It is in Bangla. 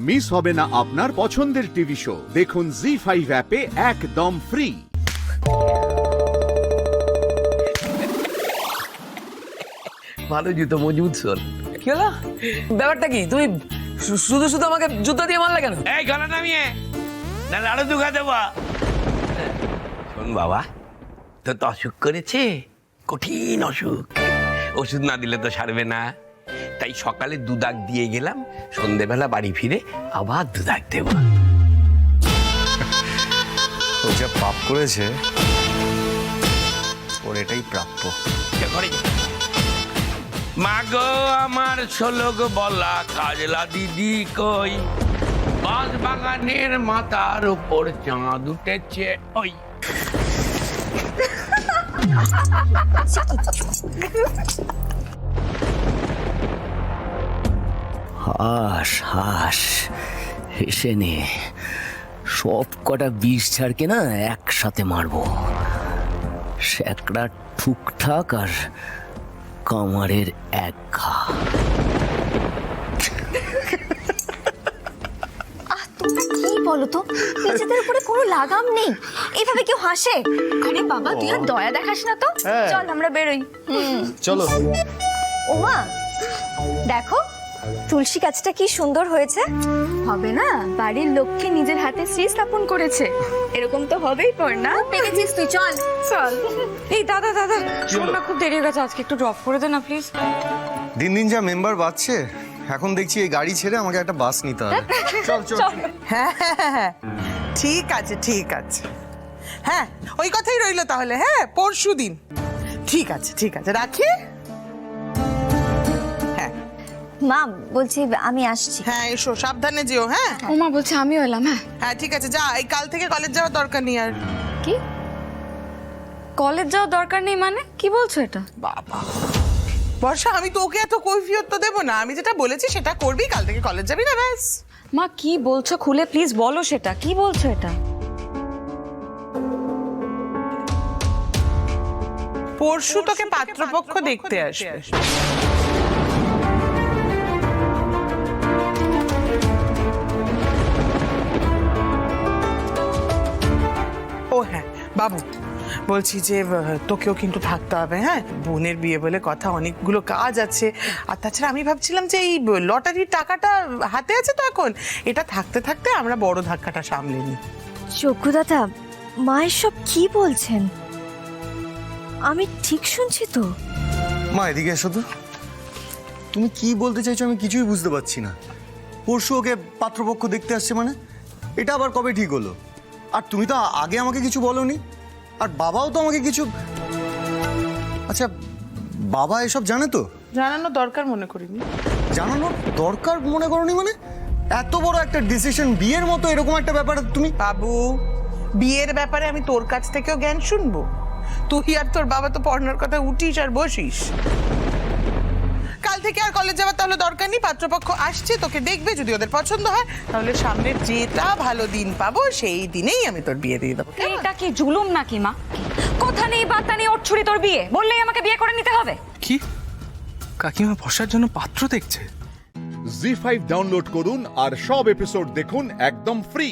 মিস হবে না আপনার পছন্দের টিভি শো। দেখুন জি5 অ্যাপে একদম ফ্রি। ভালো জুতো, মজবুত শোল। কি হলো, ব্যাপারটা কি? তুমি শুধু শুধু আমাকে জুতো দিয়ে মারলে কেন? এই গলা নামিয়ে না আরো দুঘা দেবা। শোন বাবা, তোর তো অসুখ করেছে, কঠিন অসুখ। ওষুধ না দিলে তো সারবে না। তাই সকালে দুদাক দিয়ে গেলাম, সন্ধেবেলা বাড়ি ফিরে আবার দুদাক দেব। ও যা পাপ করেছে ওর এটাই প্রাপ্য। মা গো আমার ষোলক বলা কাজলা দিদি কই, বাঁশ বাগানের মাথার উপর চাঁদ উঠেছে ওই। হাস হাস, হেসে নে। সব কটা বিষ ছাড়কে না একসাথে মারবো। শ্যাকড়া ঠুকঠাক আর কামারের এক ঘা। তোমরা কি বলো তো, নিজেদের উপরে কোনো লাগাম নেই। এইভাবে কেউ হাসে? আরে বাবা, তুই আর দয়া দেখাস না তো। চল আমরা বেরোই। চলো। ওমা দেখো, তুলসী গাছটা কি সুন্দর হয়েছে। হবে না, বাড়ির লোককে নিজের হাতে শ্রী স্থাপন করেছে। এরকম তো হবেই পর না। পেরেছিস তুই, চল চল। এই দাদা দাদা, শোন না, খুব দেরি হয়ে গেছে, আজকে একটু ড্রপ করে দে না প্লিজ। দিন দিন যা মেম্বার বাড়ছে, এখন দেখছি এই গাড়ি ছেড়ে আমাকে একটা বাস নিতে হবে। চল চল। হ্যাঁ হ্যাঁ হ্যাঁ, ঠিক আছে ঠিক আছে। হ্যাঁ, ওই কথাই রইলো তাহলে। হ্যাঁ, পরশু দিন। ঠিক আছে ঠিক আছে, রাখি। হ্যাঁ মা, বলছি আমি আসছি। হ্যাঁ, এসো, সাবধানে যেও। হ্যাঁ ও মা, বলছে আমিও এলাম। হ্যাঁ হ্যাঁ, ঠিক আছে, যা। এই কাল থেকে কলেজ যাওয়ার দরকার নেই আর। কি কলেজ যাওয়ার দরকার নেই মানে? কি বলছো এটা? বাবা বর্ষা, আমি তোকে এত কৈফিয়ত তো দেবো না। আমি যেটা বলেছি সেটা করবি, কাল থেকে কলেজ যাবি না, ব্যাস। মা কি বলছো, খুলে প্লিজ বলো সেটা। কি বলছো এটা? পরশু তোকে পাত্রপক্ষ দেখতে আসবে। ও হ্যাঁ বাবু, বলছি যে তোকেও কিন্তু থাকতে হবে। হ্যাঁ, বোনের বিয়ে বলে কথা, অনেকগুলো কাজ আছে। আর তাছাড়া আমি ভাবছিলাম যে এই লটারির টাকাটা হাতে আছে তো এখন, এটা থাকতে থাকতে আমরা বড় ধাক্কাটা সামলে নিই। যোগ্যদাতা, মা এসব কি বলছেন? আমি ঠিক শুনছি তো? মা এদিকে এসো তো। তুমি কি বলতে চাইছো আমি কিছুই বুঝতে পারছি না। পরশু ওকে পাত্রপক্ষ দেখতে আসছে মানে? এটা আবার কবে ঠিক হলো? আর তুমি তো আগে আমাকে কিছু বলোনি, আর বাবাও তো আমাকে কিছু। আচ্ছা, বাবা এসব জানে তো? জানানো দরকার মনে করিনি। জানানো দরকার মনে করনি মানে? এত বড় একটা ডিসিশন, বিয়ের মতো এরকম একটা ব্যাপারে তুমি। বাবু, বিয়ের ব্যাপারে আমি তোর কাছ থেকেও জ্ঞান শুনবো? তুই আর তোর বাবা তো পড়ানোর কথা উঠিস আর বসিস। কাল থেকে আর কলেজ যাওয়ার তাহলে দরকার নেই। পাত্রপক্ষ আসছে, তোকে দেখবে। যদি ওদের পছন্দ হয় তাহলে সামনের যেটা ভালো দিন পাবো সেই দিনেই আমি তোর বিয়ে দিয়ে দেবো। এটা কি জুলুম নাকি মা? কথা নেই বার্তা নেই, ওর ছুরি তোর বিয়ে বললেই আমাকে বিয়ে করে নিতে হবে? কি কাকিমা বসার জন্য পাত্র দেখছে? জি5 ডাউনলোড করুন আর সব এপিসোড দেখুন একদম ফ্রি।